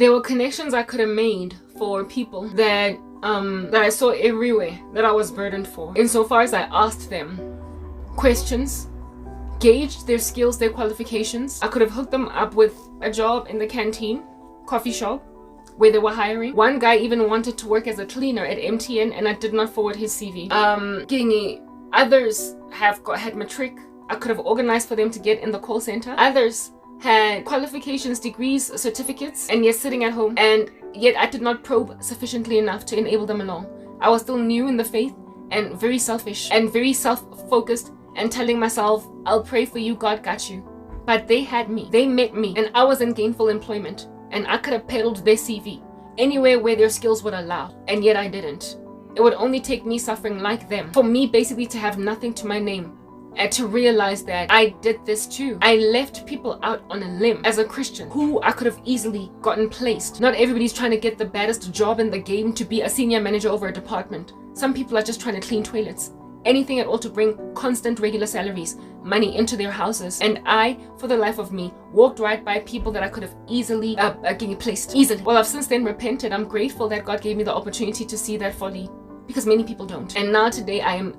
There were connections I could have made for people that I saw everywhere that I was burdened for. Insofar as I asked them questions, gauged their skills, their qualifications, I could have hooked them up with a job in the canteen, coffee shop, where they were hiring. One guy even wanted to work as a cleaner at MTN, and I did not forward his CV. Others had matric. I could have organized for them to get in the call center. Others had qualifications, degrees, certificates, and yet sitting at home, and yet I did not probe sufficiently enough to enable them along. I was still new in the faith and very selfish and very self-focused and telling myself, I'll pray for you, God got you. But they had me. They met me, and I was in gainful employment, and I could have peddled their CV anywhere where their skills would allow, and yet I didn't. It would only take me suffering like them for me basically to have nothing to my name and to realize that I did this too. I left people out on a limb as a Christian who I could have easily gotten placed. Not everybody's trying to get the baddest job in the game to be a senior manager over a department. Some people are just trying to clean toilets. Anything at all to bring constant regular salaries, money into their houses. And I, for the life of me, walked right by people that I could have easily placed. Easily. Well, I've since then repented. I'm grateful that God gave me the opportunity to see that folly, because many people don't. And now today I am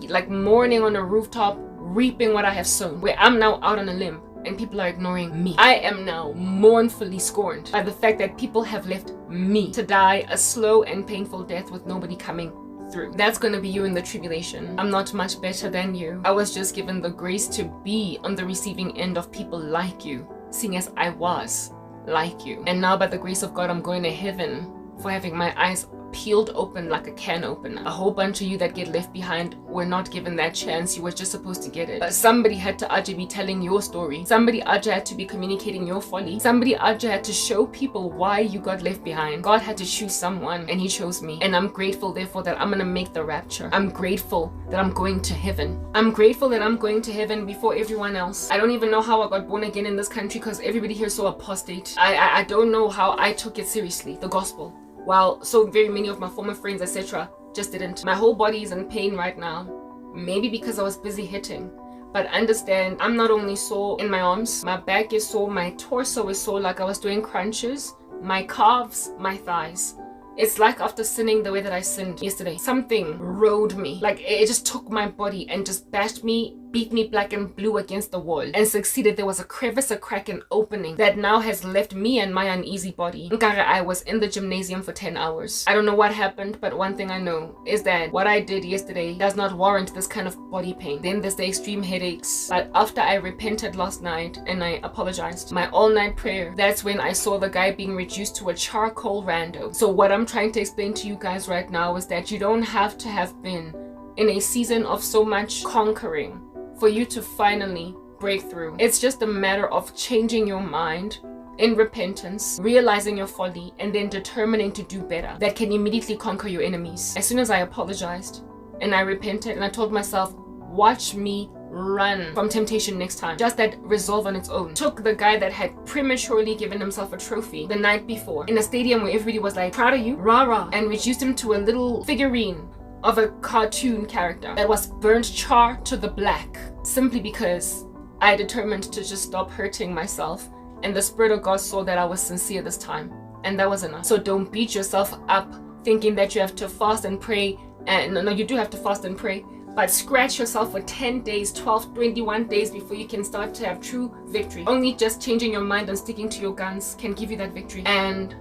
like mourning on a rooftop, reaping what I have sown, where I'm now out on a limb and people are ignoring me. I am now mournfully scorned by the fact that people have left me to die a slow and painful death with nobody coming through. That's going to be you in the tribulation. I'm not much better than you. I was just given the grace to be on the receiving end of people like you, seeing as I was like you. And now by the grace of God, I'm going to heaven for having my eyes peeled open like a can opener. A whole bunch of you that get left behind were not given that chance. You were just supposed to get it. But somebody had to be telling your story. Somebody had to be communicating your folly. Somebody had to show people why you got left behind. God had to choose someone, and he chose me. And I'm grateful therefore that I'm gonna make the rapture. I'm grateful that I'm going to heaven. I'm grateful that I'm going to heaven before everyone else. I don't even know how I got born again in this country, because everybody here is so apostate. I don't know how I took it seriously, the gospel, while so very many of my former friends, etc., just didn't. My whole body is in pain right now, maybe because I was busy hitting. But understand, I'm not only sore in my arms, my back is sore, my torso is sore like I was doing crunches, my calves, my thighs. It's like after sinning the way that I sinned yesterday, something rode me. Like it just took my body and just bashed me, beat me black and blue against the wall, and succeeded. There was a crevice, a crack, an opening that now has left me and my uneasy body. I was in the gymnasium for 10 hours. I don't know what happened, but one thing I know is that what I did yesterday does not warrant this kind of body pain. Then there's the extreme headaches. But after I repented last night and I apologized, my all-night prayer, that's when I saw the guy being reduced to a charcoal rando. So what I'm trying to explain to you guys right now is that you don't have to have been in a season of so much conquering for you to finally break through. It's just a matter of changing your mind in repentance, realizing your folly, and then determining to do better. That can immediately conquer your enemies. As soon as I apologized and I repented and I told myself, watch me run from temptation next time. Just that resolve on its own took the guy that had prematurely given himself a trophy the night before in a stadium where everybody was like, proud of you, rah rah, and reduced him to a little figurine of a cartoon character that was burnt char to the black, simply because I determined to just stop hurting myself, and the Spirit of God saw that I was sincere this time, and that was enough. So don't beat yourself up thinking that you have to fast and pray, and no, you do have to fast and pray, but scratch yourself for 10 days, 12, 21 days before you can start to have true victory. Only just changing your mind and sticking to your guns can give you that victory. And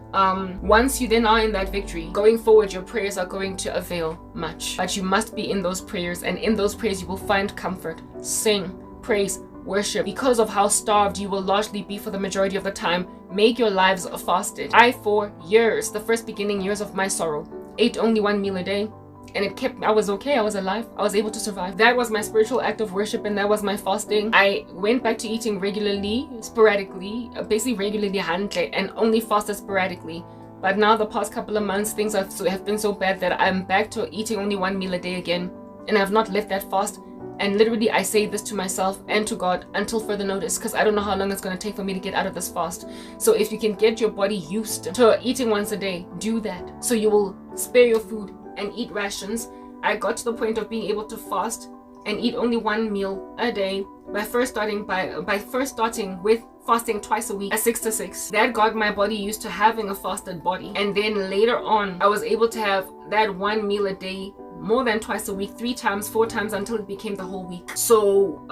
once you then are in that victory, going forward, your prayers are going to avail much. But you must be in those prayers, and in those prayers you will find comfort. Sing, praise, worship. Because of how starved you will largely be for the majority of the time, make your lives fasted. I, for years, the first beginning years of my sorrow, ate only 1 meal a day. And it kept, I was okay, I was alive, I was able to survive. That was my spiritual act of worship, and that was my fasting. I went back to eating regularly, sporadically, basically regularly, and only fasted sporadically. But now the past couple of months, things have been so bad that I'm back to eating only 1 meal a day again. And I've not left that fast. And literally I say this to myself and to God until further notice, because I don't know how long it's going to take for me to get out of this fast. So if you can get your body used to eating once a day, do that. So you will spare your food and eat rations. I got to the point of being able to fast and eat only 1 meal a day by first starting with fasting twice a week at 6 to 6. That got my body used to having a fasted body. And then later on, I was able to have that one meal a day more than twice a week, 3 times, 4 times, until it became the whole week. So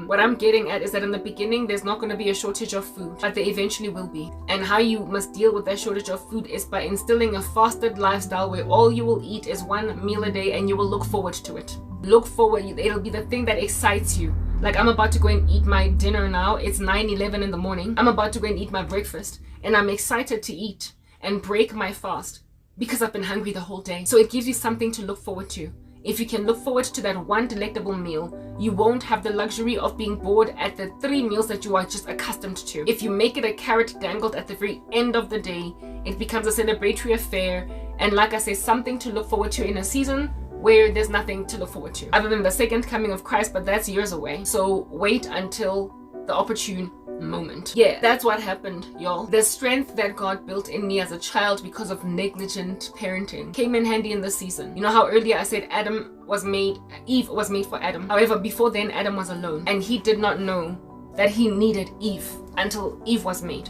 what I'm getting at is that in the beginning, there's not going to be a shortage of food, but there eventually will be. And how you must deal with that shortage of food is by instilling a fasted lifestyle where all you will eat is 1 meal a day and you will look forward to it. Look forward. It'll be the thing that excites you. Like, I'm about to go and eat my dinner now. It's 9:11 in the morning. I'm about to go and eat my breakfast, and I'm excited to eat and break my fast because I've been hungry the whole day. So it gives you something to look forward to. If you can look forward to that one delectable meal, you won't have the luxury of being bored at the 3 meals that you are just accustomed to. If you make it a carrot dangled at the very end of the day, it becomes a celebratory affair, and like I say, something to look forward to in a season where there's nothing to look forward to other than the second coming of Christ, but that's years away. So wait until the opportune moment. Yeah, that's what happened, y'all. The strength that God built in me as a child because of negligent parenting came in handy in this season. You know how earlier I said Eve was made for Adam. However, before then, Adam was alone, and he did not know that he needed Eve until Eve was made.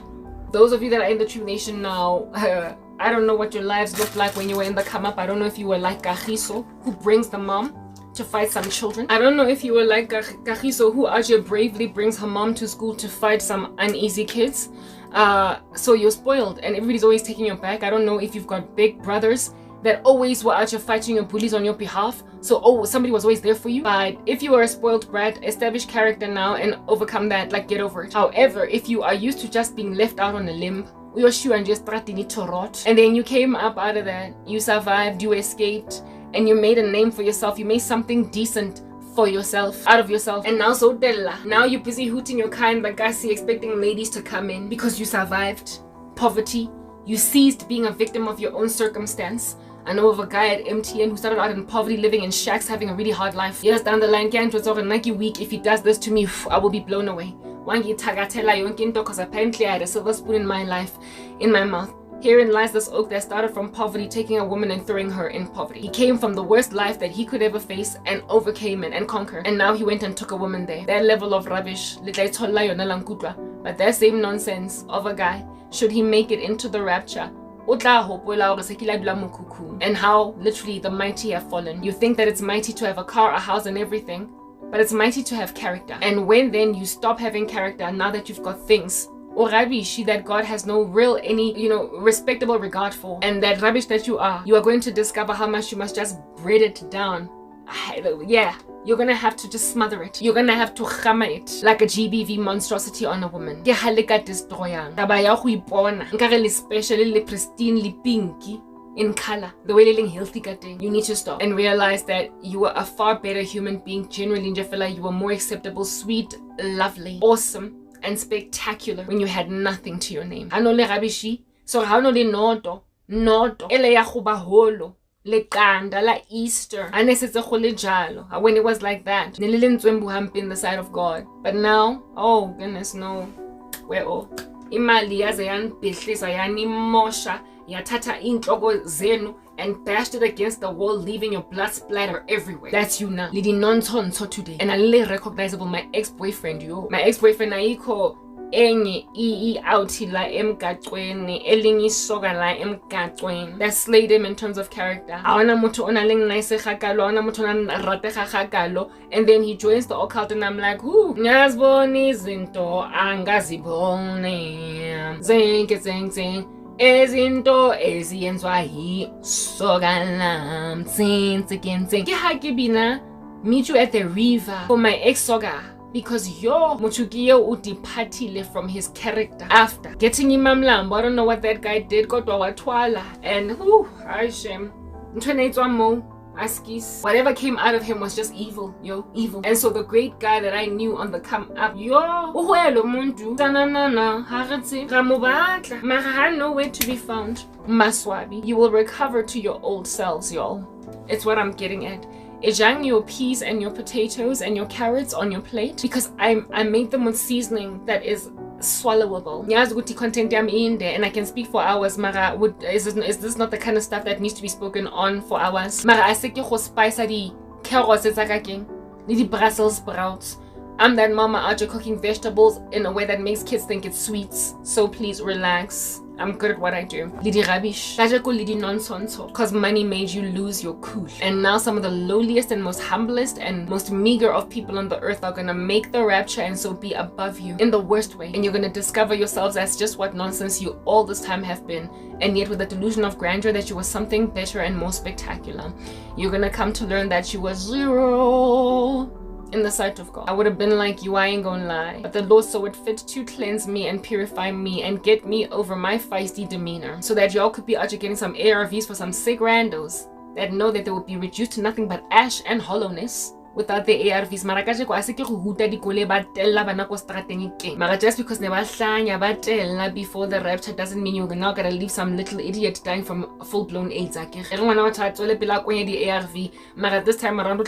Those of you that are in the True Nation now, I don't know what your lives looked like when you were in the come up. I don't know if you were like Kagiso, who brings the mom to fight some children. I don't know if you were like Kagiso, who out here bravely brings her mom to school to fight some uneasy kids. So you're spoiled and everybody's always taking your back. I don't know if you've got big brothers that always were out here fighting your bullies on your behalf. So, somebody was always there for you. But if you are a spoiled brat, establish character now and overcome that, like get over it. However, if you are used to just being left out on a limb, your shoe and just to rot, and then you came up out of that, you survived, you escaped, and you made a name for yourself, you made something decent for yourself, out of yourself, and now you're busy hooting your kind like Gasi, expecting ladies to come in because you survived poverty, you ceased being a victim of your own circumstance. I know of a guy at MTN who started out in poverty, living in shacks, having a really hard life. Years down the line, can't was over Nike week. If he does this to me, I will be blown away. Because apparently I had a silver spoon in my life, in my mouth. Herein lies this oak that started from poverty, taking a woman and throwing her in poverty. He came from the worst life that he could ever face and overcame it and conquered. And now he went and took a woman there. That level of rubbish, but that same nonsense of a guy, should he make it into the rapture, and how literally the mighty have fallen. You think that it's mighty to have a car, a house, and everything, but it's mighty to have character. And when then you stop having character, now that you've got things, or rubbish that God has no real respectable regard for, and that rubbish that you are going to discover how much you must just breed it down. Yeah, you're gonna have to just smother it. You're gonna have to hammer it like a GBV monstrosity on a woman. Especially pristine, pinky in color, the way you're healthy. You need to stop and realize that you are a far better human being. Generally, you are more acceptable, sweet, lovely, awesome, and spectacular when you had nothing to your name. Lekanda la Easter when it was like that in the sight of God, but now, oh goodness, no. We're all imali yaze yanibhihlisa yanimosha yathatha inhloko zenu and bashed it against the wall, leaving your blood splatter everywhere. That's you now. Lidi nonsense today. And I really recognizable my ex-boyfriend, ayikho enye outi la emgaqweni elinye isoka la emgaqweni that slayed him in terms of character. Awona muthu onaleng nice khakalo, awona muthu onarate khakalo, and then he joins the occult and I'm like, ngiyazibona izinto angazibone zeng ezinto eziyenzwa yisoka lam ke ha ke bina meet you at the river for my ex-soga. Because Muchukiyo udipatile from his character after getting imamlambo. I don't know what that guy did. Kodwa watwala. And shame. Whatever came out of him was just evil, evil. And so the great guy that I knew on the come up, nowhere to be found. Maswabi. You will recover to your old selves, y'all. It's what I'm getting at. Ejang your peas and your potatoes and your carrots on your plate, because I made them with seasoning that is swallowable. Content in there, and I can speak for hours. Mara, is this not the kind of stuff that needs to be spoken on for hours? Mara, I say spice the carrots, the Brussels sprouts, I'm that mama out here cooking vegetables in a way that makes kids think it's sweets. So please relax. I'm good at what I do. Lidi rubbish. Lidi nonsense. Because money made you lose your cool. And now some of the lowliest and most humblest and most meager of people on the earth are gonna make the rapture and so be above you in the worst way. And you're gonna discover yourselves as just what nonsense you all this time have been. And yet with the delusion of grandeur that you were something better and more spectacular. You're gonna come to learn that you were zero in the sight of God. I would have been like you, I ain't gonna lie. But the Lord saw it fit to cleanse me and purify me and get me over my feisty demeanor. So that y'all could be out here getting some ARVs for some sick randos that know that they would be reduced to nothing but ash and hollowness without the ARVs. Mara just because they were before the rapture doesn't mean you're not gonna leave some little idiot dying from full-blown AIDS. Mara this time around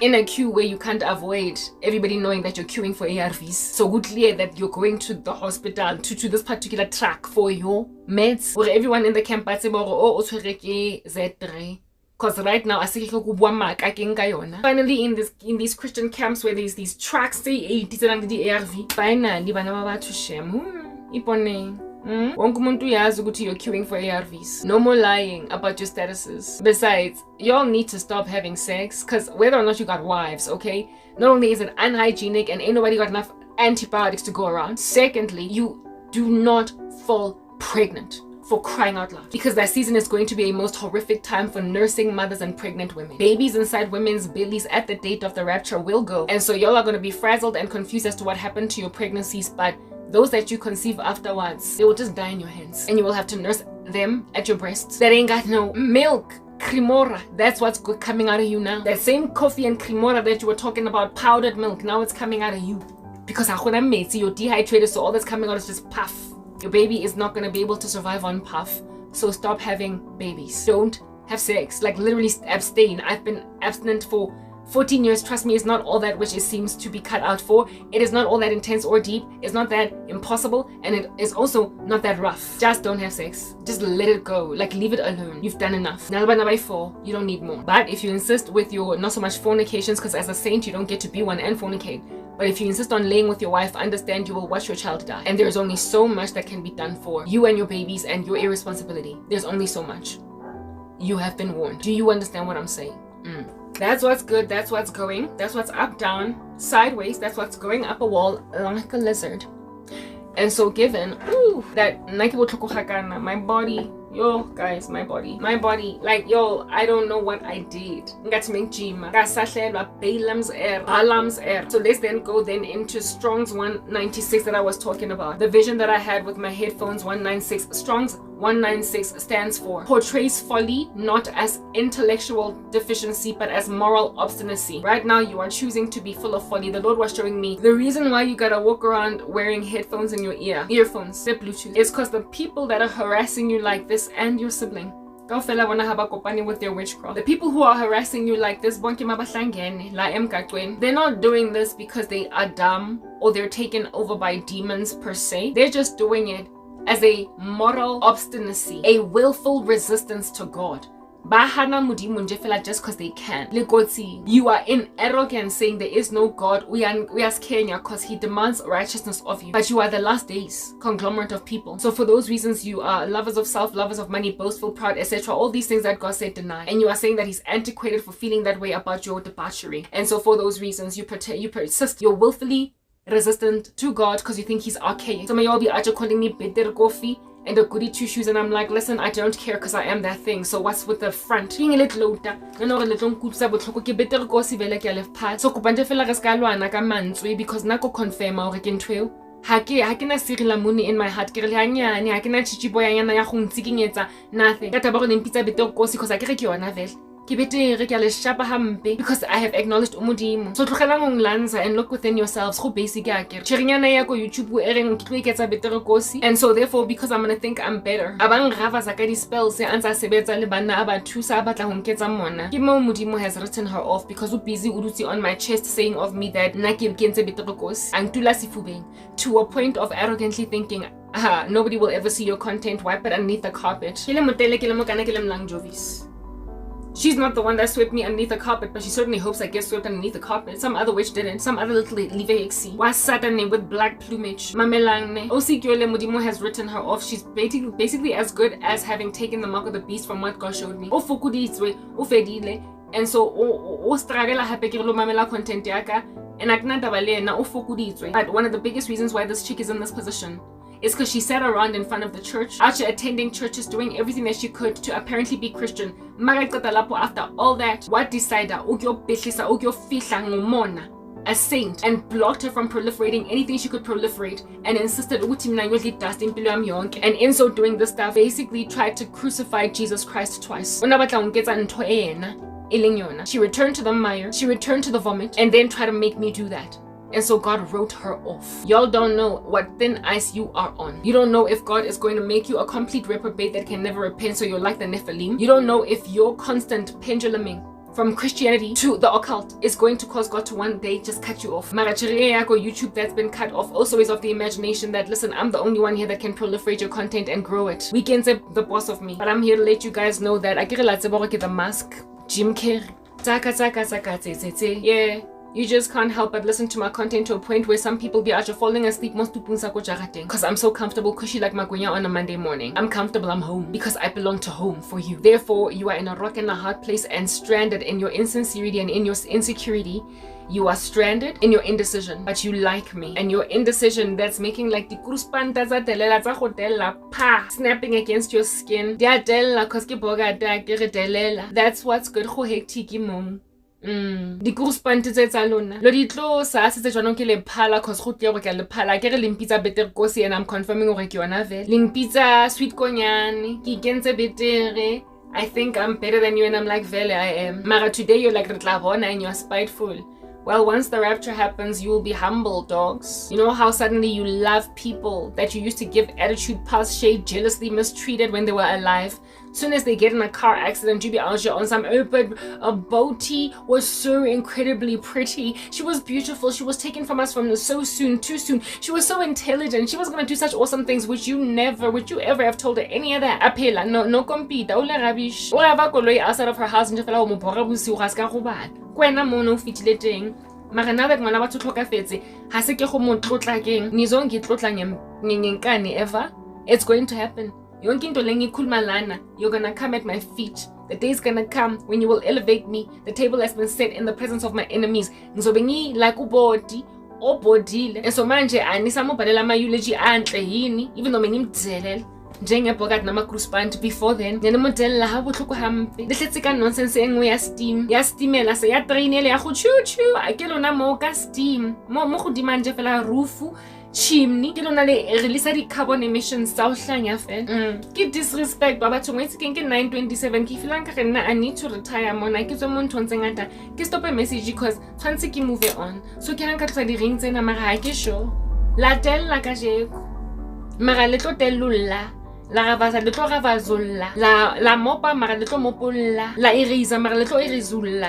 in a queue where you can't avoid everybody knowing that you're queuing for ARVs. So good clear that you're going to the hospital to this particular track for your meds. Or everyone in the camp Z3. Because right now, finally in these Christian camps where there's these tracks, say the ARV, finally, to shame. You're queuing for ARVs. No more lying about your statuses. Besides, y'all need to stop having sex, because whether or not you got wives, okay, not only is it unhygienic and ain't nobody got enough antibiotics to go around, secondly, you do not fall pregnant. For crying out loud. Because that season is going to be a most horrific time for nursing mothers and pregnant women. Babies inside women's bellies at the date of the rapture will go. And so y'all are going to be frazzled and confused as to what happened to your pregnancies. But those that you conceive afterwards, they will just die in your hands. And you will have to nurse them at your breasts. That ain't got no milk. Cremora, that's what's coming out of you now. That same coffee and cremora that you were talking about, powdered milk, now it's coming out of you. Because you're dehydrated, so all that's coming out is just puff. Your baby is not going to be able to survive on puff. So stop having babies. Don't have sex. Like literally abstain. I've been abstinent for 14 years. Trust me, it's not all that which it seems to be cut out for. It is not all that intense or deep. It's not that impossible. And it is also not that rough. Just don't have sex. Just let it go. Like leave it alone. You've done enough. Now by 4, you don't need more. But if you insist with your not so much fornications, because as a saint you don't get to be one and fornicate. But if you insist on laying with your wife, understand you will watch your child die. And there's only so much that can be done for you and your babies and your irresponsibility. There's only so much. You have been warned. Do you understand what I'm saying? That's what's good. That's what's going. That's what's up, down, sideways. That's what's going up a wall like a lizard. And so given that my body, yo guys, my body, like yo, I don't know what I did. Balaam's error. So let's then go into Strong's 196 that I was talking about. The vision that I had with my headphones 196. Strong's 196 stands for portrays folly not as intellectual deficiency but as moral obstinacy. Right now you are choosing to be full of folly. The Lord was showing me the reason why you gotta walk around wearing headphones in your earphones, the Bluetooth, is because the people that are harassing you like this and your sibling, with their witchcraft. The people who are harassing you like this, they're not doing this because they are dumb or they're taken over by demons per se. They're just doing it as a moral obstinacy, a willful resistance to God. Just because they can. You are in arrogance saying there is no God. We are Kenya because he demands righteousness of you. But you are the last days conglomerate of people. So for those reasons, you are lovers of self, lovers of money, boastful, proud, etc. All these things that God said deny. And you are saying that he's antiquated for feeling that way about your debauchery. And so for those reasons, you persist. You're willfully resistant to God because you think he's archaic. Some of y'all be out calling me bitter coffee and the goody two shoes, and I'm like, listen, I don't care because I am that thing. So what's with the front? So because nako confirm or ke ntwe ha ke na sirila muni in my heart ke re hanyane ha ke na chichiboyanyana ya go ntsikinyetsa nothing ka taba go nempitsa betere kosi because I ke re ke yona vele. Because I have acknowledged umudimo. So tlogelang lanza and look within yourselves. Go basic chirinyana ya ko YouTube ereng ke tlo betere kosi. And so therefore because I'm gonna think I'm better. Abang rava za ka di spells se antsa sebetsa le bana aba thusa batla ho nketsa mona. Ke mo umudimo has written her off because u busy udutsi on my chest saying of me that nna ke kentse betere kosi. Angtula sifubeng to a point of arrogantly thinking nobody will ever see your content. Wipe it underneath the carpet. Ke le motele ke le mokana ke le mlang jovis. She's not the one that swept me underneath the carpet, but she certainly hopes I get swept underneath the carpet. Some other witch didn't. Some other little livexi was Saturday with black plumage. Mamelangne. Osikole Modimo has written her off. She's basically as good as having taken the mark of the beast from what God showed me. And so o struggle hape ke lo mamela content yaka and akna tabale na o fokuditswe. But one of the biggest reasons why this chick is in this position is because she sat around in front of the church, actually attending churches, doing everything that she could to apparently be Christian. After all that, what decided a saint, and blocked her from proliferating anything she could proliferate, and insisted and in so doing this stuff basically tried to crucify Jesus Christ twice. She returned to the mire, she returned to the vomit, and then tried to make me do that. And so God wrote her off. Y'all don't know what thin ice you are on. You don't know if God is going to make you a complete reprobate that can never repent, so you're like the Nephilim. You don't know if your constant penduluming from Christianity to the occult is going to cause God to one day just cut you off. YouTube that's been cut off also is of the imagination that, listen, I'm the only one here that can proliferate your content and grow it. Weekends are the boss of me. But I'm here to let you guys know that I get the mask, Jim Carrey. Yeah. You just can't help but listen to my content to a point where some people be actually falling asleep because I'm so comfortable, cushy like Magunya on a Monday morning. I'm comfortable, I'm home because I belong to home for you. Therefore, you are in a rock and a hard place and stranded in your insincerity and in your insecurity. You are stranded in your indecision, but you like me. And your indecision that's making like the snapping against your skin. That's what's good. Di kurspante tse tsa lona lo ditlo sa se jwanong ke le phala cause go tle go ke le phala ke re limpitsa better kosi and I'm confirming gore ke yona vele limpitsa sweet konyane ke ikentse betere. I think I'm better than you and I'm like vele I am. Mara today you're like re tla bona and you're spiteful. Well, once the rapture happens, you will be humble, dogs. You know how suddenly you love people that you used to give attitude, pass, shade, jealously mistreated when they were alive. Soon as they get in a car accident, you be out here on some open. Boaty was so incredibly pretty. She was beautiful. She was taken from us from so soon, too soon. She was so intelligent. She was gonna do such awesome things which you ever have told her any other. Apela, no compete. Ole rubbish. Or ava koloi outside of her house and just fela mo bora busi o gaska go bana. Kwena mono fitile teng. Mara na that ngwana ba tlhotlhokafetse ha se ke go mo tlotla keng ni zonke tlotla nyenkane ever. It's going to happen. You're gonna come at my feet. The day's gonna come when you will elevate me. The table has been set in the presence of my enemies. Ngizobengi like ubodi obodile. And so manje anisamo balela ma eulogy antle yini even though menimdzelele. Njengebhokat nama-cruise before then nenemodella ha botlhoko hampe le tletse ka nonsense e nngwe ya steamela se ya trainele ya go chuchu a ke lona mo ka steam mo godimang je fela rufu chimney ke lona le release di-carbon emissions tsa o hlanya fela ke disrespect ba batho ngwetse ke 927 ke feelang ka nna I need to retire mona ke tswe mo nthong tse ngata ke stop a message because tshwantse ke move on so ke rang ka tsa di-ring tsena mara ha ke sure latella ka jeko mara le tlo tellulla la gavasa le tlo gavazolla la mopa mara le tlo mopolla la erase mara le tlo erazulla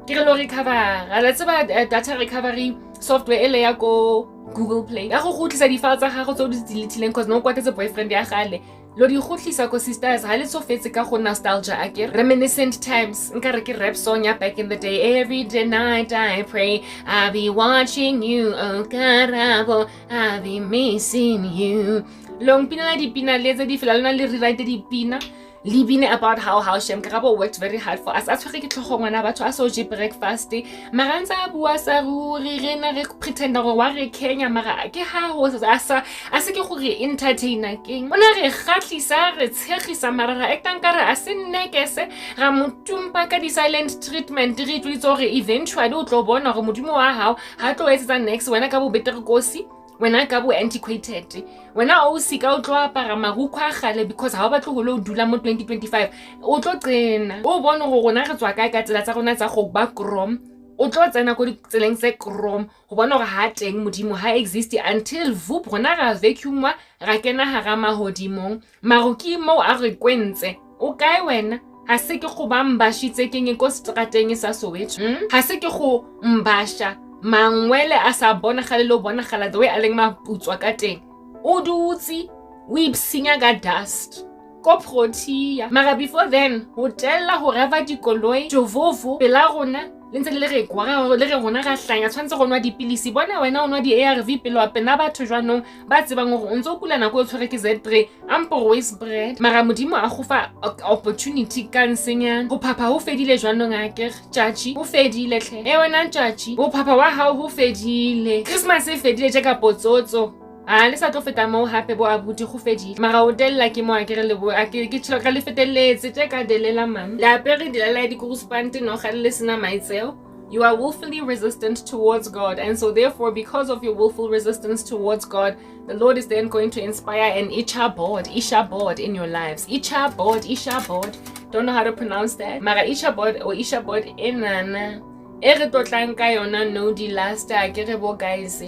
ke re lo recover la tseba data recovery software ele ya go Google Play ya go gotlisa di-file tsa gago tse o di deletileng cause no kwatetse boyfriend ya gale lo di gotlisa ko sisters ha le tsofetse ka go nostalgia akere reminiscent times nka re ke rap song ya back in the day. Every day night I pray I'll be watching you, oh Karabo, I'll be missing you. Long pina la dipina le tse di fela lona le rewrite dipina libine about how Shem Karabo worked very hard for us. A tshwere ke tlhogo ngwana batho a so je breakfast mara ntse a bua sa ruri rena re pretend gore wa re Kenya mara ke ha ho sa a se ke gore entertainer king ona re khatlisa re tshegisa mara ra actang ka re a se nnekese ra motumpa ka di silent treatment re tlwitse gore eventually o tlo bona gore modimo wa hao ha tlo etsa next wena ka bo better kosi wena ka bo antiquated wena o sika o tlo apara maruko a gale because ha ba tlo go lo dula mo 2025 o tlo tsena o bona go rona re tswa ka tsela tsa rona tsa go ba chrome o tlo tsena go ditseleng tse chrome go bona gore ha teng modimo ha exist until vup rona ga vacuum wa ra kena ha ga mahodimong maruki mo a re kwentse o kae wena ha se ke go ba mbashitse keng ko strateng sa Soweto ha se ke go mbasha mangwele a sa bona gale lo bona gala the way a leng maputswa ka teng o dutsi o ipsinya ka dust ko Protea. Mara before then, hotela ho reva dikoloi, jovovo, pela rona, le ntse le re kwa le re rona ga hlanya tshwantse go nwa dipilisi bona wena o nwa di-ARV pele wa pena batho jwanong ba tsebang gore o ntse o kula nako o tshwere ke Z3 ampo waste bread. Mara modimo a go fa opportunity ka nsenyana go phapha ho fedile jwanong a ke tjatji ho fedile hle wena tjatji ho phapha wa hao ho fedile. Christmas e fedile je ka potsotso le sa tlo feta mo hape bo abuti go fedile. Mara o della ke mo a ke re le bo a ke tshilo ka le feteletse je ka delela man la apere dilela di kuruspante no ga le sena maitseo. You are willfully resistant towards God, and so therefore because of your willful resistance towards God, the Lord is then going to inspire an Ishabod in your lives. Ishabod, don't know how to pronounce that. Mara Ishabod or Ishabod enana ere totlang ka yona no di last a ke re bo guys.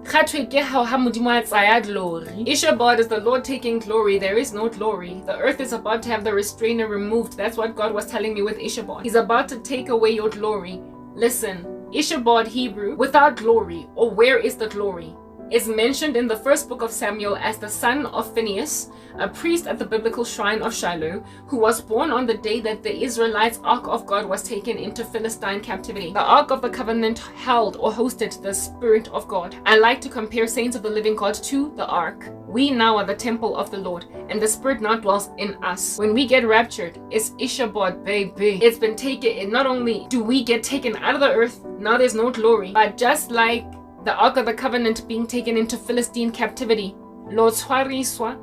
Ishabod is the Lord taking glory. There is no glory. The earth is about to have the restrainer removed. That's what God was telling me with Ishabod. He's about to take away your glory. Listen, Ishabod Hebrew, without glory, or where is the glory, is mentioned in the first book of Samuel as the son of Phinehas, a priest at the biblical shrine of Shiloh, who was born on the day that the Israelites' Ark of God was taken into Philistine captivity. The Ark of the Covenant held or hosted the Spirit of God. I like to compare saints of the living God to the Ark. We now are the temple of the Lord, and the Spirit now dwells in us. When we get raptured, it's Ishabod, baby. It's been taken, and not only do we get taken out of the earth, now there's no glory, but just like the Ark of the Covenant being taken into Philistine captivity, Lord Swariswa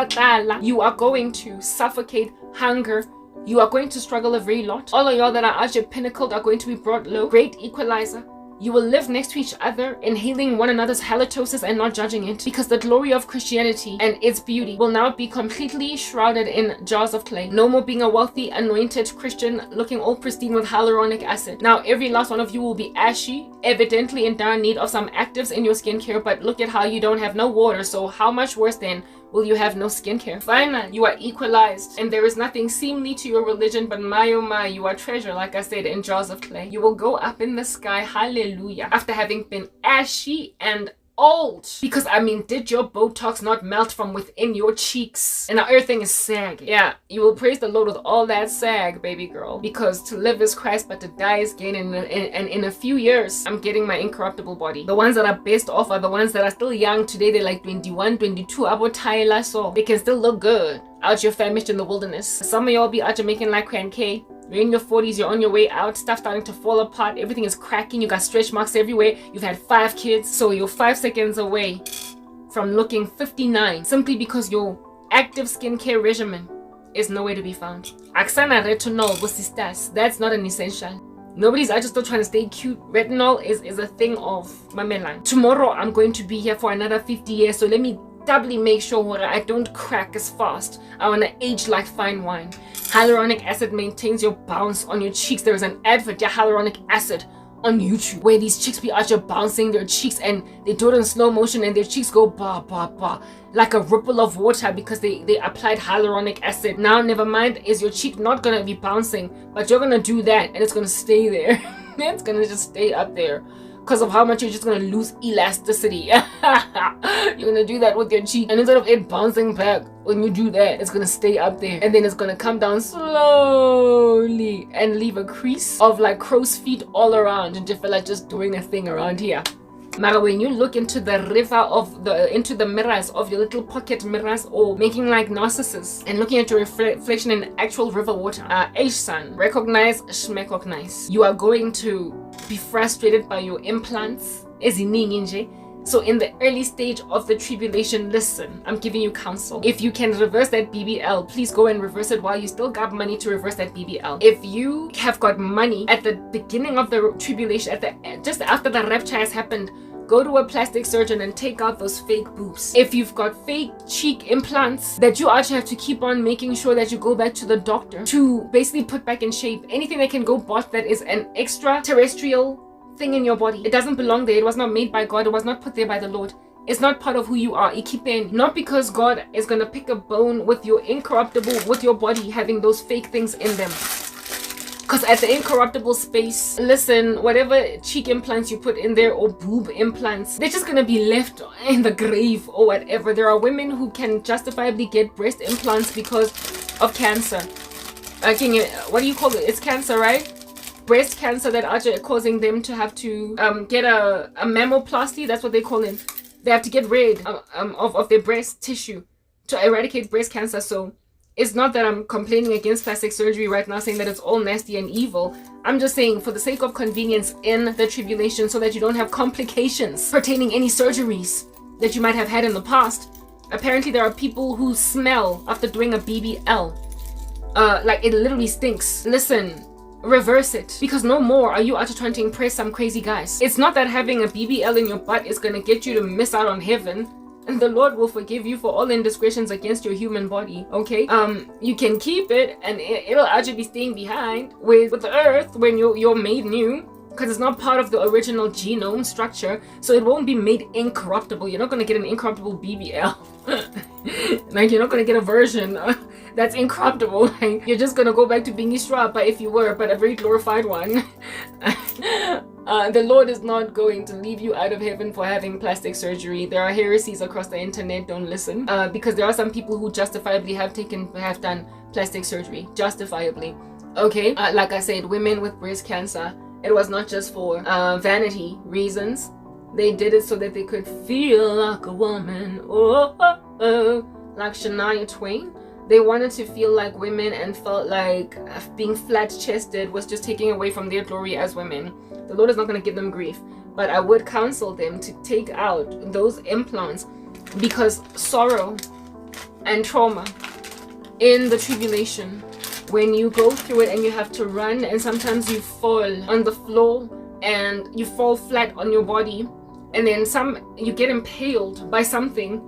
Tala, you are going to suffocate, hunger. You are going to struggle a very lot. All of y'all that are out here pinnacled are going to be brought low. Great equalizer. You will live next to each other, inhaling one another's halitosis and not judging it, because the glory of Christianity and its beauty will now be completely shrouded in jars of clay. No more being a wealthy, anointed Christian looking all pristine with hyaluronic acid. Now every last one of you will be ashy, evidently in dire need of some actives in your skincare, but look at how you don't have no water, so how much worse then will you have no skincare? Finally, you are equalized, and there is nothing seemly to your religion, but my oh my, you are treasure, like I said, in jars of clay. You will go up in the sky, hallelujah, after having been ashy and old. Because I mean, did your Botox not melt from within your cheeks? And now everything is sagging. Yeah, you will praise the Lord with all that sag, baby girl. Because to live is Christ, but to die is gain. And in a few years, I'm getting my incorruptible body. The ones that are best off are the ones that are still young today. They're like 21, 22, about Tyler, so they can still look good out here famished in the wilderness. Some of y'all be out here making like Cran K. You're in your 40s, you're on your way out, stuff starting to fall apart, everything is cracking, you got stretch marks everywhere, you've had 5 kids, so you're 5 seconds away from looking 59, simply because your active skincare regimen is nowhere to be found. Oxana retinol, sisters, that's not an essential. Nobody's just still trying to stay cute. Retinol is a thing of mamelang. Tomorrow I'm going to be here for another 50 years, so let me doubly make sure I don't crack as fast. I want to age like fine wine. Hyaluronic acid maintains your bounce on your cheeks. There is an advert, hyaluronic acid, on YouTube where these chicks be out here bouncing their cheeks, and they do it in slow motion and their cheeks go ba ba ba like a ripple of water because they applied hyaluronic acid. Now never mind, is your cheek not gonna be bouncing, but you're gonna do that and it's gonna stay there. It's gonna just stay up there because of how much you're just gonna lose elasticity. You're gonna do that with your cheek, and instead of it bouncing back when you do that, it's gonna stay up there, and then it's gonna come down slowly and leave a crease of like crow's feet all around, and just feel like just doing a thing around here. Now when you look into the river of into the mirrors of your little pocket mirrors, or making like Narcissus and looking at your reflection in actual river water, son, recognize, shmecognize. You are going to be frustrated by your implants. So in the early stage of the tribulation, listen, I'm giving you counsel. If you can reverse that BBL, please go and reverse it while you still got money to reverse that BBL. If you have got money at the beginning of the tribulation, just after the rapture has happened, go to a plastic surgeon and take out those fake boobs. If you've got fake cheek implants that you actually have to keep on making sure that you go back to the doctor to basically put back in shape, anything that can go bot that is an extraterrestrial thing in your body, it doesn't belong there. It was not made by God. It was not put there by the Lord. It's not part of who you are. Ikipen. Not because God is going to pick a bone with your incorruptible, with your body having those fake things in them. Because at the incorruptible space, listen, whatever cheek implants you put in there or boob implants, they're just gonna be left in the grave or whatever. There are women who can justifiably get breast implants because of cancer. What do you call it? It's cancer, right? Breast cancer that are causing them to have to get a mammoplasty. That's what they call it. They have to get rid of their breast tissue to eradicate breast cancer. So it's not that I'm complaining against plastic surgery right now, saying that it's all nasty and evil. I'm just saying for the sake of convenience in the tribulation, so that you don't have complications pertaining any surgeries that you might have had in the past. Apparently there are people who smell after doing a BBL. Like it literally stinks. Listen, reverse it, because no more are you out trying to impress some crazy guys. It's not that having a BBL in your butt is gonna get you to miss out on heaven, and the Lord will forgive you for all indiscretions against your human body. Okay, you can keep it, and it'll actually be staying behind with the earth when you're made new, because it's not part of the original genome structure, so it won't be made incorruptible. You're not gonna get an incorruptible BBL. Like, you're not gonna get a version that's incorruptible. Like, you're just gonna go back to being Israel, if you were, but a very glorified one. The Lord is not going to leave you out of heaven for having plastic surgery. There are heresies across the internet. Don't listen, because there are some people who justifiably have done plastic surgery, justifiably. Okay, like I said, women with breast cancer, it was not just for vanity reasons. They did it so that they could feel like a woman. Like Shania Twain. They wanted to feel like women and felt like being flat-chested was just taking away from their glory as women. The Lord is not going to give them grief, but I would counsel them to take out those implants, because sorrow and trauma in the tribulation, when you go through it and you have to run, and sometimes you fall on the floor and you fall flat on your body, and then you get impaled by something,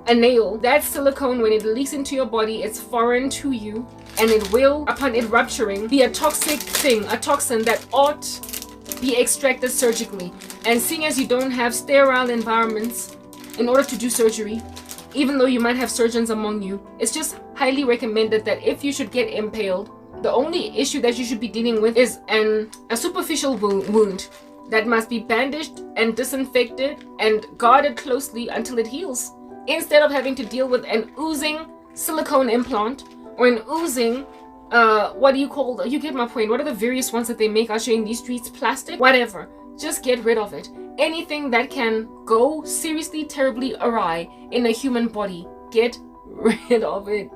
a nail. That silicone, when it leaks into your body, it's foreign to you, and it will, upon it rupturing, be a toxic thing, a toxin that ought be extracted surgically. And seeing as you don't have sterile environments in order to do surgery, even though you might have surgeons among you, it's just highly recommended that if you should get impaled, the only issue that you should be dealing with is a superficial wound that must be bandaged and disinfected and guarded closely until it heals, instead of having to deal with an oozing silicone implant or an oozing you get my point. What are the various ones that they make out here in these streets? Plastic? Whatever. Just get rid of it. Anything that can go seriously, terribly awry in a human body, get rid of it.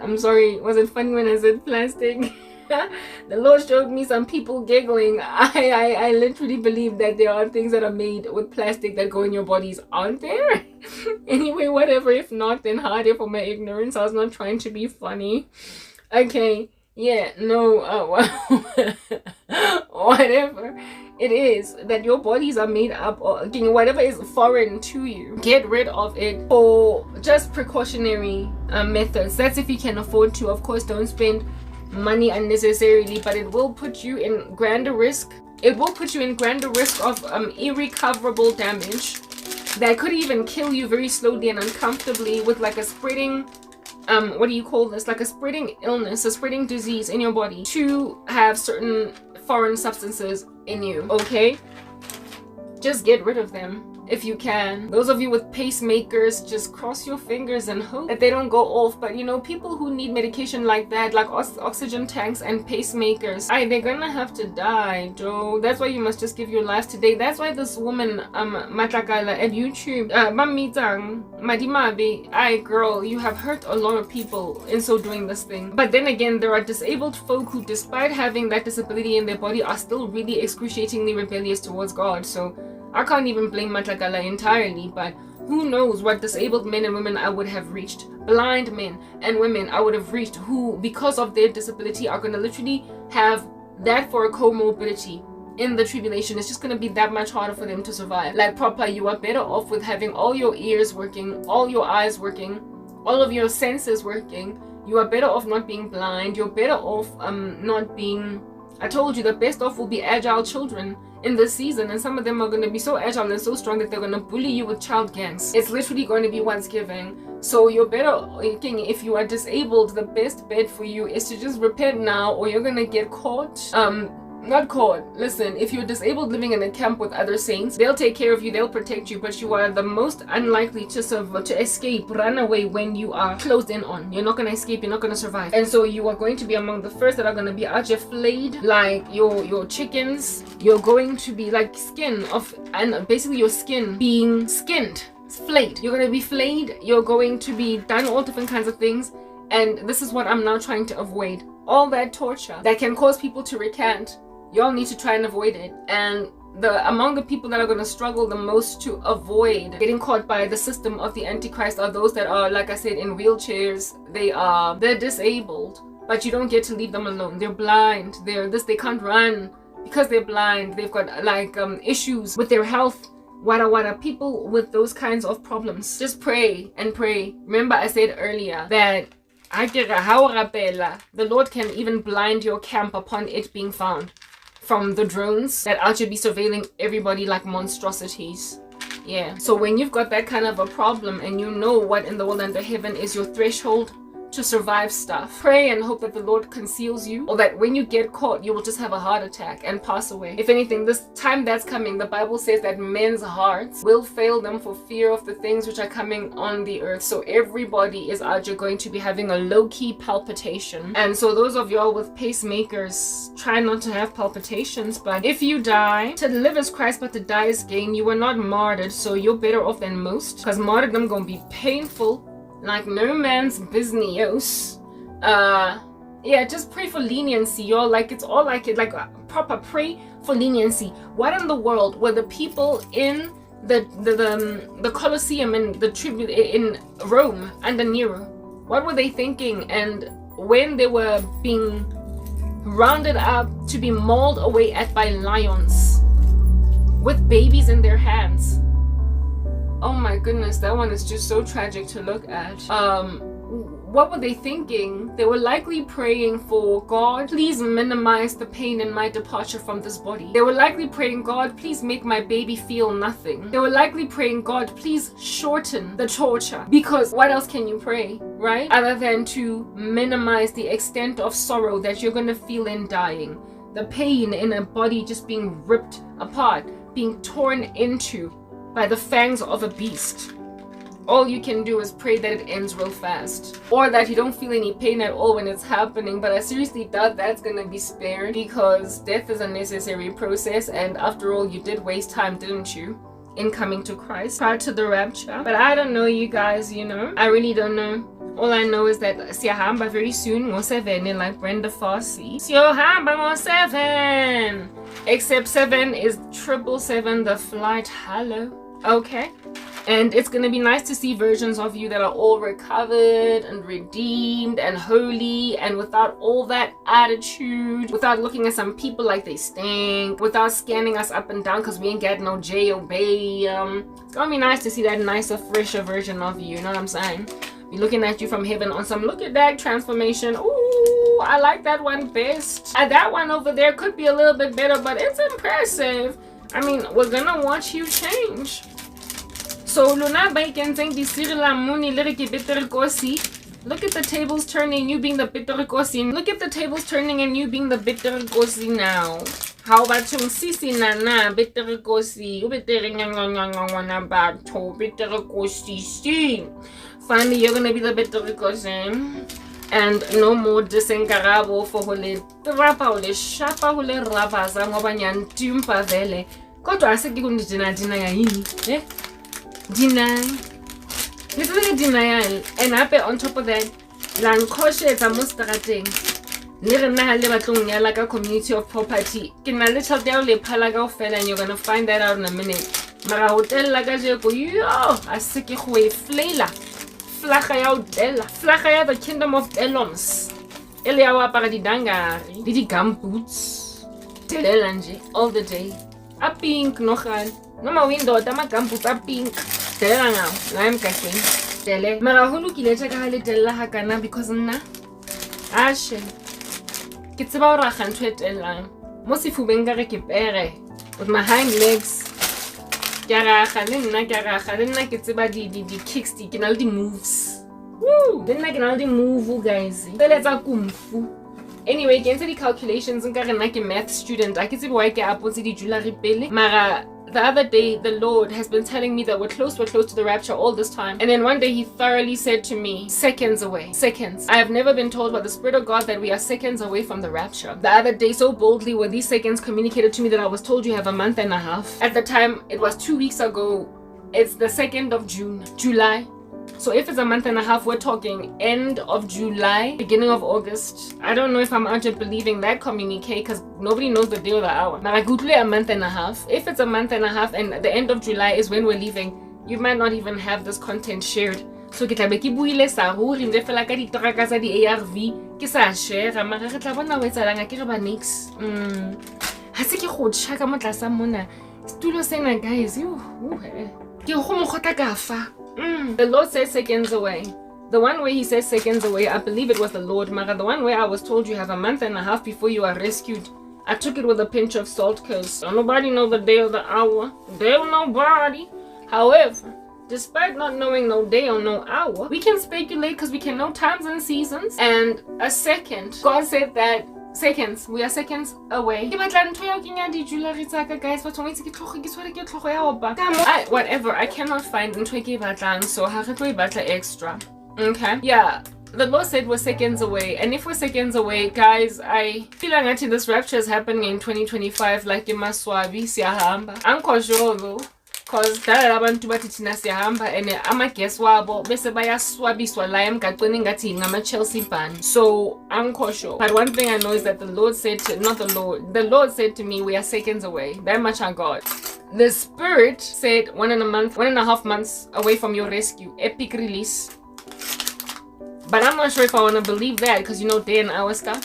I'm sorry, was it funny when I said plastic? The Lord showed me some people giggling. I literally believe that there are things that are made with plastic that go in your bodies, aren't there? Anyway, whatever. If not, then harder for my ignorance. I was not trying to be funny. Okay, yeah, no, whatever it is that your bodies are made up of, whatever is foreign to you, get rid of it for just precautionary methods. That's if you can afford to. Of course, don't spend money unnecessarily, but it will put you in greater risk. It will put you in greater risk of irrecoverable damage that could even kill you very slowly and uncomfortably, with like a spreading like a spreading illness, a spreading disease in your body, to have certain foreign substances in you. Okay, just get rid of them if you can. Those of you with pacemakers, just cross your fingers and hope that they don't go off. But people who need medication like that, like oxygen tanks and pacemakers, they're gonna have to die, Joe. That's why you must just give your lives today. That's why this woman Matlakala at YouTube, Madimabe, girl, you have hurt a lot of people in so doing this thing. But then again, there are disabled folk who, despite having that disability in their body, are still really excruciatingly rebellious towards God. So I can't even blame Matlakala entirely, but who knows what disabled men and women I would have reached. Blind men and women I would have reached, who, because of their disability, are going to literally have that for a comorbidity in the tribulation. It's just going to be that much harder for them to survive. Like proper, you are better off with having all your ears working, all your eyes working, all of your senses working. You are better off not being blind. You're better off not being... I told you, the best off will be agile children in this season, and some of them are going to be so agile and so strong that they're going to bully you with child gangs. It's literally going to be what's giving. So you're better thinking, if you are disabled, the best bet for you is to just repent now, or you're going to get caught. Not caught. Listen, if you're disabled living in a camp with other saints, they'll take care of you, they'll protect you, but you are the most unlikely to escape, run away when you are closed in on. You're not going to escape, you're not going to survive. And so you are going to be among the first that are going to be out here flayed like your chickens. You're going to be like skin of, and basically your skin being skinned, flayed. You're going to be flayed, you're going to be done all different kinds of things. And this is what I'm now trying to avoid. All that torture that can cause people to recant, y'all need to try and avoid it. And among the people that are going to struggle the most to avoid getting caught by the system of the Antichrist are those that are, like I said, in wheelchairs. They're disabled, but you don't get to leave them alone. They're blind. They can't run because they're blind. They've got like issues with their health. Wada people with those kinds of problems. Just pray and pray. Remember, I said earlier that the Lord can even blind your camp upon it being found from the drones that are to be surveilling everybody like monstrosities. Yeah. So when you've got that kind of a problem and you know what in the world under heaven is your threshold to survive stuff, pray and hope that the Lord conceals you, or that when you get caught you will just have a heart attack and pass away. If anything, this time that's coming, the Bible says that men's hearts will fail them for fear of the things which are coming on the earth. So everybody is out here going to be having a low-key palpitation. And so those of y'all with pacemakers, try not to have palpitations. But if you die, to live is Christ but to die is gain. You were not martyred, so you're better off than most, because martyrdom gonna be painful like no man's business. Yeah, just pray for leniency, y'all. Like, it's all like it, like proper pray for leniency. What in the world were the people in the Colosseum and the tribute in Rome under Nero? What were they thinking? And when they were being rounded up to be mauled away at by lions with babies in their hands. Oh my goodness, that one is just so tragic to look at. What were they thinking? They were likely praying for, God, please minimize the pain in my departure from this body. They were likely praying, God, please make my baby feel nothing. They were likely praying, God, please shorten the torture. Because what else can you pray, right? Other than to minimize the extent of sorrow that you're going to feel in dying. The pain in a body just being ripped apart, being torn into by the fangs of a beast. All you can do is pray that it ends real fast, or that you don't feel any pain at all when it's happening. But I seriously doubt that's gonna be spared, because death is a necessary process, and after all, you did waste time, didn't you, in coming to Christ prior to the rapture? But I don't know, you guys, you know, I really don't know. All I know is that siyahamba very soon ngo-7, like Brenda Fassie. Siyahamba ngo-7. Except 7 is 777 the flight. Hello. Okay. And it's going to be nice to see versions of you that are all recovered and redeemed and holy, and without all that attitude, without looking at some people like they stink, without scanning us up and down because we ain't got no J-O-B. It's going to be nice to see that nicer, fresher version of you. You know what I'm saying? Be looking at you from heaven on some look at that transformation. Ooh, I like that one best. That one over there could be a little bit better, but it's impressive. I mean, we're gonna watch you change. So Luna Bacon think the Cyrilla Muni Liriki Bitter Gosi. Look at the tables turning, you being the bitter gosi. Look at the tables turning and you being the bitter gosi now. How about yung sisi na bitter gosi? You bitter bato bitter gosi. Finally, you're gonna be the bitter gosi. And no more dissing Karabo for hole trapa hole shapa hole rabaza ngoba nyantumpa vele. Kodwa aseki kundina ya yini? Eh? Deny. This is a denial. And up on top of that, Lankoshe Mustarating. Near Nahaleva like a community of property. Can a little down le palaga fell, and you're gonna find that out in a minute. Mara hotel lagajo, yo, a sicky way flayla. Flachaya Della. Flachaya, the kingdom of Eloms. Eliawa Paradidanga. Didi gumboots. Telelange all the day. A pink nohan. No my window, Tama gumboots a pink. Telanga. I'm catching. Tele. Marahulu Kileta Hale Tella Hakana because na. Ashe. It's about a hundred elang. Mosifu Bengare Kipere. with my hind legs. The kicks, the moves. Woo! Then I can move, guys. Let's kung fu. Anyway, get into the calculations. I'm a math student. I can see why I get up the jewelry pele. Mara, the other day, the Lord has been telling me that we're close to the rapture all this time. And then one day he thoroughly said to me, seconds away. Seconds. I have never been told by the Spirit of God that we are seconds away from the rapture. The other day, so boldly were these seconds communicated to me that I was told you have a month and a half. At the time, it was 2 weeks ago. It's the 2nd of July. So if it's a month and a half, we're talking end of July, beginning of August. I don't know if I'm out yet believing that communique because nobody knows the day or the hour. But I could a month and a half. If it's a month and a half and the end of July is when we're leaving, you might not even have this content shared. So ke tla be ke buile sa ruri nde fela ka ditraka tsa di ARV ke sa share mara re tla bona o etsalang ke re ba nix. Ha se ke go tshaka mo tlasa mona. Stulo sena guys, ke go mo khota ka fa. The Lord says seconds away. The one way he says seconds away, I believe it was the Lord. Mara, the one way I was told you have a month and a half before you are rescued. I took it with a pinch of salt because nobody knows the day or the hour. Nobody. However, despite not knowing no day or no hour, we can speculate because we can know times and seasons. And a second, God said that seconds, we are seconds away. Whatever, I cannot find so extra. Okay, yeah, the Lord said we're seconds away, and if we're seconds away, guys, I feel like actually this rapture is happening in 2025 like in Maswabi siyahamba. I'm sure though, cause that abantu bathi thina siyahamba and amaguest wabo bese bayaswabiswa la emgaqweni ngathi ngama Chelsea band. So I'm sure. But one thing I know is that the Lord said to, the Lord said to me, we are seconds away. That much I got. The Spirit said 1.5 months away from your rescue. Epic release. But I'm not sure if I want to believe that because day and hour stuff.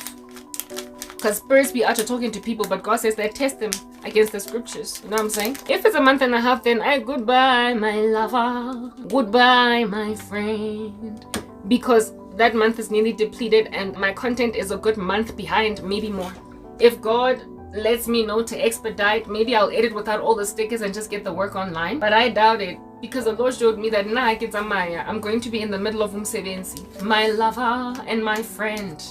Because spirits be out talking to people, but God says that test them against the scriptures. You know what I'm saying? If it's a month and a half, then goodbye, my lover. Goodbye, my friend. Because that month is nearly depleted and my content is a good month behind, maybe more. If God lets me know to expedite, maybe I'll edit without all the stickers and just get the work online. But I doubt it because the Lord showed me that I'm going to be in the middle of umsebenzi. My lover and my friend.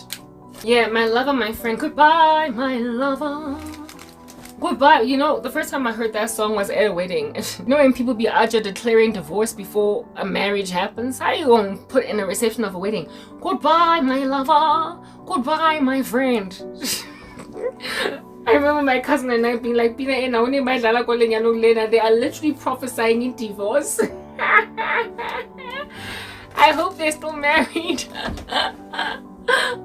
Yeah, my lover, my friend. Goodbye, my lover. Goodbye. The first time I heard that song was at a wedding. When people be out here declaring divorce before a marriage happens, how you gonna put in a reception of a wedding? Goodbye, my lover. Goodbye, my friend. I remember my cousin and I being like, they are literally prophesying in divorce. I hope they're still married.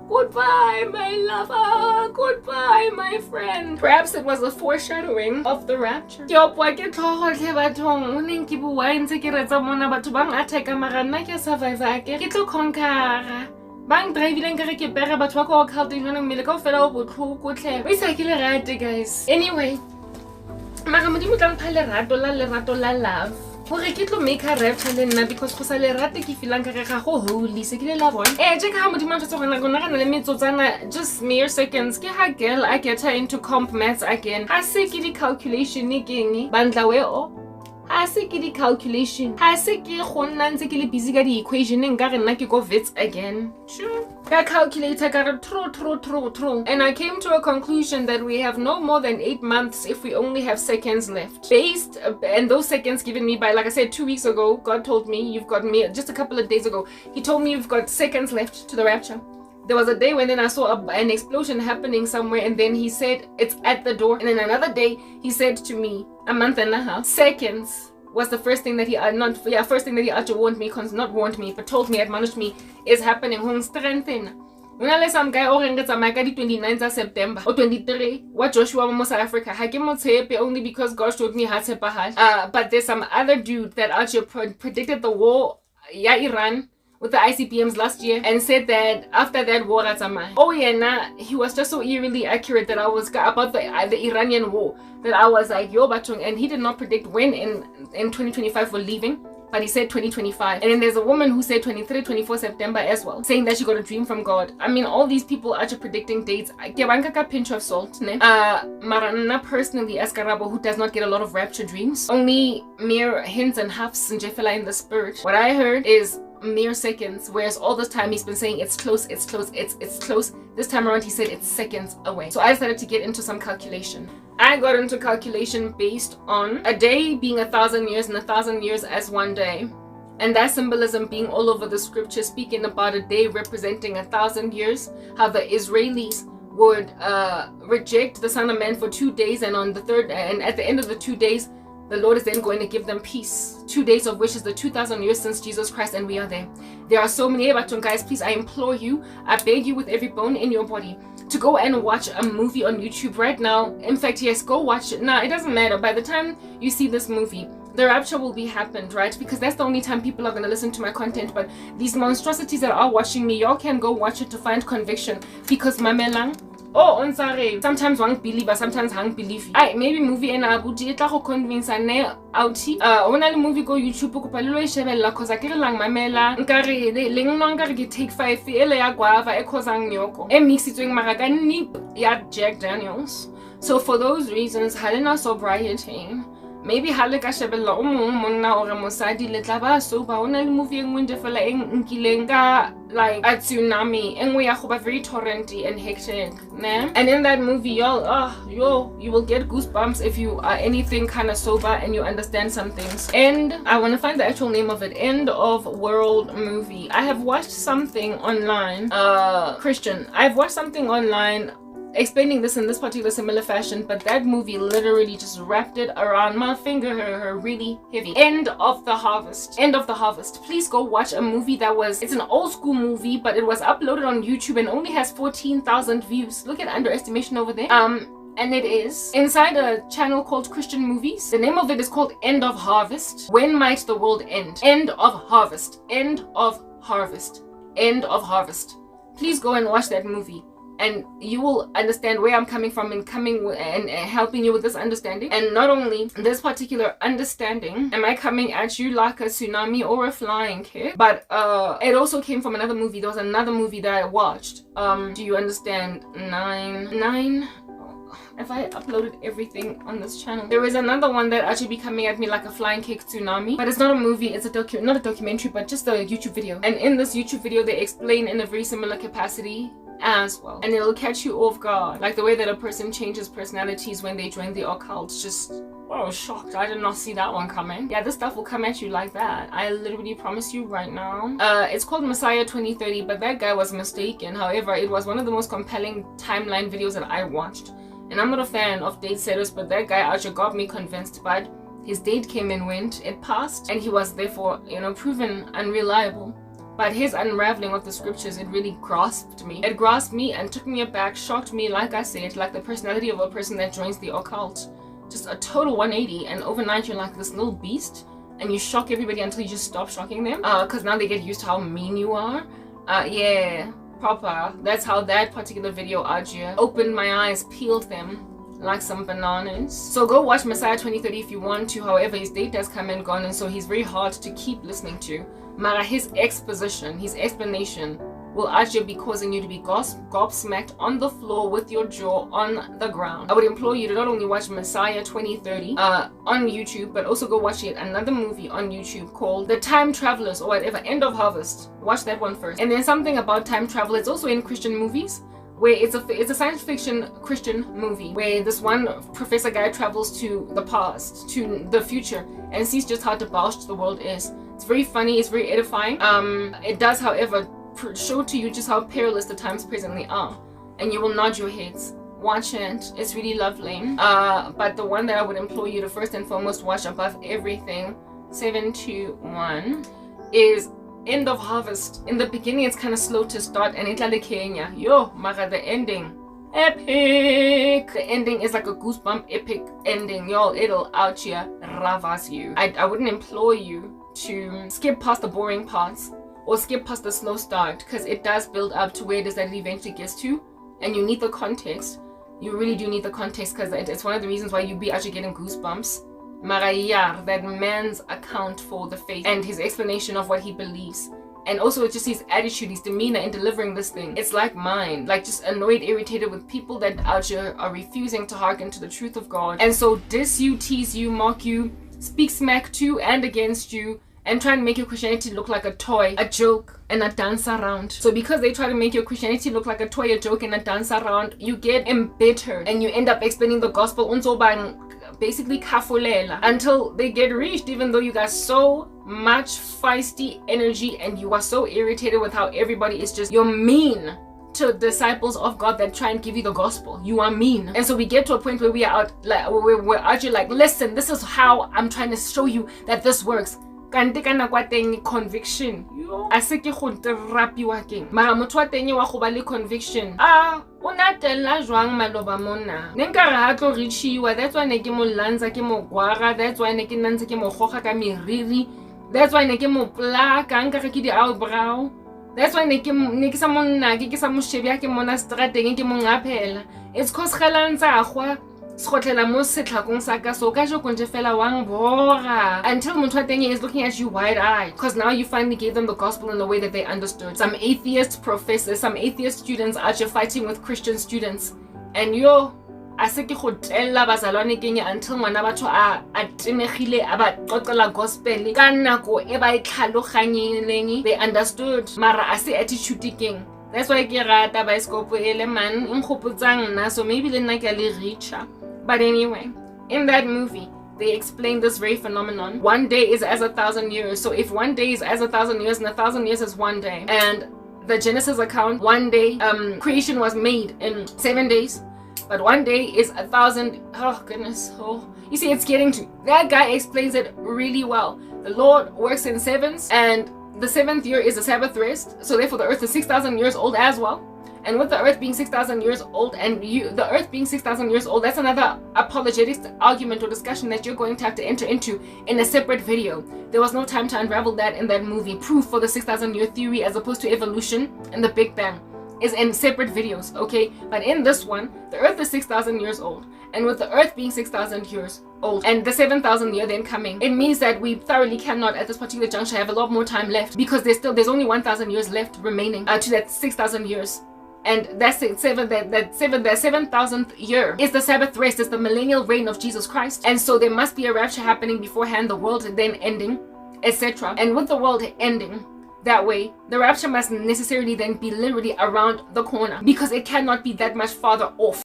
Goodbye, my lover. Goodbye, my friend. Perhaps it was a foreshadowing of the rapture. Bang driving ke pere batho ba go khalta jona mmele ka ofela o botlhoko tle o isa ke le rate guys. Anyway, mara modimo tla mpha lerato la love gore ke tlo make a rapture le nna because go sa le rate ke feelang ka ga go holy se ke le la bona je ka modimo a tsotsa gona le metsotsana just mere seconds ke ha girl I get her into comp maths again. Ha se ke di calculation keng bandla we o ha se ke di calculation ha se ke go nna ntse ke le busy ka di equation nka re nna ke go vets again. Sure, ka calculator ka re true and I came to a conclusion that we have no more than 8 months if we only have seconds left based and those seconds given me by, like I said, 2 weeks ago. God told me you've got me just a couple of days ago. He told me you've got seconds left to the rapture. There was a day when then I saw an explosion happening somewhere and then he said it's at the door, and then another day he said to me a month and a half. Seconds was the first thing that he actually warned me, not warned me, but told me, admonished me, is happening. Home strengthen. When I let some guy over the 29th of September or 23, what Joshua mo South Africa, only because God showed me how to but there's some other dude that actually predicted the war, Iran, with the ICBMs last year and said that after that war he was just so eerily accurate that I was about the Iranian war that I was like yo batung, and he did not predict when in 2025 we're leaving. but he said 2025. And then there's a woman who said 23, 24 September as well, saying that she got a dream from God. I mean, all these people are just predicting dates. Pinch of salt, ne? Marana personally, as Karabo, who does not get a lot of rapture dreams, only mere hints and huffs and jeffela in the spirit. What I heard is mere seconds, whereas all this time he's been saying it's close, it's close, it's close. This time around he said it's seconds away. So I decided to get into some calculation. I got into calculation based on a day being 1,000 years and 1,000 years as one day, and that symbolism being all over the scripture, speaking about a day representing 1,000 years, how the Israelis would reject the Son of Man for 2 days, and on the third, and at the end of the 2 days, the Lord is then going to give them peace. 2 days of which is the 2,000 years since Jesus Christ, and we are there. There are so many, but guys, please, I implore you, I beg you with every bone in your body, to go and watch a movie on YouTube right now. In fact, yes, go watch it. Now, it doesn't matter. By the time you see this movie, the rapture will be happened, right? Because that's the only time people are going to listen to my content. But these monstrosities that are watching me, y'all can go watch it to find conviction. Because mamelang, oh, on sorry. Sometimes one believe, sometimes hang believe. Maybe movie and abuti etla go convince ne outi. Ona le movie go YouTube ko palelo e shebella cause akere lang mamela. Nkare le ngno nkare ke take 5 ele ya guava e khosang nyoko. E mixitsweng maraka nip ya Jack Daniels. So for those reasons, halena sobriety. Maybe hale ka shebella o mong monna ore mosadi le tla ba so ba ona le movie engwe ndefela nkileng ka like a tsunami engwe ya go ba very torrenty and hectic, ne? And in that movie, y'all, you will get goosebumps if you are anything kind of sober and you understand some things. And I want to find the actual name of it. End of World movie. I have watched something online, Christian. I've watched something online explaining this in this particular similar fashion, but that movie literally just wrapped it around my finger her really heavy. End of the Harvest. End of the Harvest. Please go watch a movie that was, it's an old school movie, but it was uploaded on YouTube and only has 14,000 views. Look at underestimation over there. And it is inside a channel called Christian Movies. The name of it is called End of Harvest. When might the world end? End of Harvest. End of Harvest. End of Harvest. Please go and watch that movie, and you will understand where I'm coming from and helping you with this understanding. And not only this particular understanding am I coming at you like a tsunami or a flying kick, but it also came from another movie. There was another movie that I watched. Do you understand? Nine. If I uploaded everything on this channel, there is another one that actually be coming at me like a flying kick tsunami, but it's not a movie, it's a not a documentary, but just a YouTube video. And in this YouTube video they explain in a very similar capacity as well, and it'll catch you off guard, like the way that a person changes personalities when they join the occult. Just, oh, I was shocked. I did not see that one coming. Yeah, this stuff will come at you like that. I literally promise you right now. It's called Messiah 2030, but that guy was mistaken. However, it was one of the most compelling timeline videos that I watched. And I'm not a fan of date setters, but that guy actually got me convinced. But his date came and went, it passed, and he was therefore, proven unreliable. But his unraveling of the scriptures, it really grasped me. It grasped me and took me aback, shocked me, like I said, like the personality of a person that joins the occult. Just a total 180, and overnight you're like this little beast, and you shock everybody until you just stop shocking them. Because now they get used to how mean you are. Yeah, proper. That's how that particular video, Ajia, opened my eyes, peeled them like some bananas. So go watch Messiah 2030 if you want to. However, his date has come and gone, and so he's very hard to keep listening to. Mara, his exposition, his explanation will actually be causing you to be gobsmacked on the floor with your jaw on the ground. I would implore you to not only watch Messiah 2030 on YouTube, but also go watch yet another movie on YouTube called The Time Travelers or whatever, End of Harvest. Watch that one first. And then something about time travel, it's also in Christian movies, where it's a science fiction Christian movie where this one professor guy travels to the past, to the future, and sees just how debauched the world is. It's very funny, it's very edifying. It does, however, show to you just how perilous the times presently are, and you will nod your heads. Watch it, it's really lovely. But the one that I would implore you to first and foremost watch above everything, 721, is End of Harvest. In the beginning it's kind of slow to start, and it's like Kenya. Yo, mara, the ending, epic. The ending is like a goosebump epic ending, y'all. It'll out here ravas you. I wouldn't implore you to skip past the boring parts or skip past the slow start, because it does build up to where it is that it eventually gets to, and you need the context. You really do need the context, because it's one of the reasons why you be actually getting goosebumps Marayar, that man's account for the faith and his explanation of what he believes. And also just his attitude, his demeanor in delivering this thing. It's like mine. Like just annoyed, irritated with people that out here are refusing to hearken to the truth of God. And so diss you, tease you, mock you, speak smack to and against you, and try and make your Christianity look like a toy, a joke, and a dance around. So because they try to make your Christianity look like a toy, a joke, and a dance around, you get embittered and you end up explaining the gospel basically kafulela until they get reached, even though you got so much feisty energy and you are so irritated with how everybody is just, you're mean to disciples of God that try and give you the gospel. You are mean. And so we get to a point where we are out, like we're out here like, listen, this is how I'm trying to show you that this works. Kante ka nako teng conviction a se ke go rapiwa keng mara motho wa teng wa go ba le conviction o natela jwang maloba mona ne nka re ha tlo reachiwa. That's why ne ke mo lanza ke mo gwara. That's why ne ke nantse ke mo goga ka meriri. That's why ne ke mo plaka nka re ke di eyebrow. That's why ne ke sa monna ke sa mo shebya ke mona strateng ke mo ngaphela. It's cause khalanza agwa skotlela mo setlhakong sa ka so ka jo konje fela wang bora until motho wa teng is looking at you wide-eyed because now you finally gave them the gospel in a way that they understood. Some atheist professors, some atheist students are just fighting with Christian students, and yo a se ke go tella bazalwane kenya until ngwana batho a tenegile a ba qoqela gospel ka nako e ba itlhaloganyeleng. They understood mara a se attitude keng. That's why ke rata bioscope ele man nkgopotsang nna, so maybe le nna ke le richer. But anyway, in that movie, they explain this very phenomenon. One day is as 1,000 years. So if one day is as 1,000 years and 1,000 years is one day, and the Genesis account, one day, creation was made in 7 days, but one day is 1,000. Oh goodness. Oh, you see, it's getting to that guy explains it really well. The Lord works in sevens, and the 7th year is a Sabbath rest. So therefore, the earth is 6,000 years old as well. And with the earth being 6,000 years old and the earth being 6,000 years old, that's another apologetics argument or discussion that you're going to have to enter into in a separate video. There was no time to unravel that in that movie. Proof for the 6,000 year theory as opposed to evolution and the Big Bang is in separate videos, okay? But in this one, the earth is 6,000 years old. And with the earth being 6,000 years old and the 7,000 year then coming, it means that we thoroughly cannot at this particular juncture have a lot more time left because there's only 1,000 years left remaining to that 6,000 years. And that's it, the 7,000th year is the Sabbath rest, is the millennial reign of Jesus Christ. And so there must be a rapture happening beforehand, the world then ending, etc. And with the world ending that way, the rapture must necessarily then be literally around the corner because it cannot be that much farther off.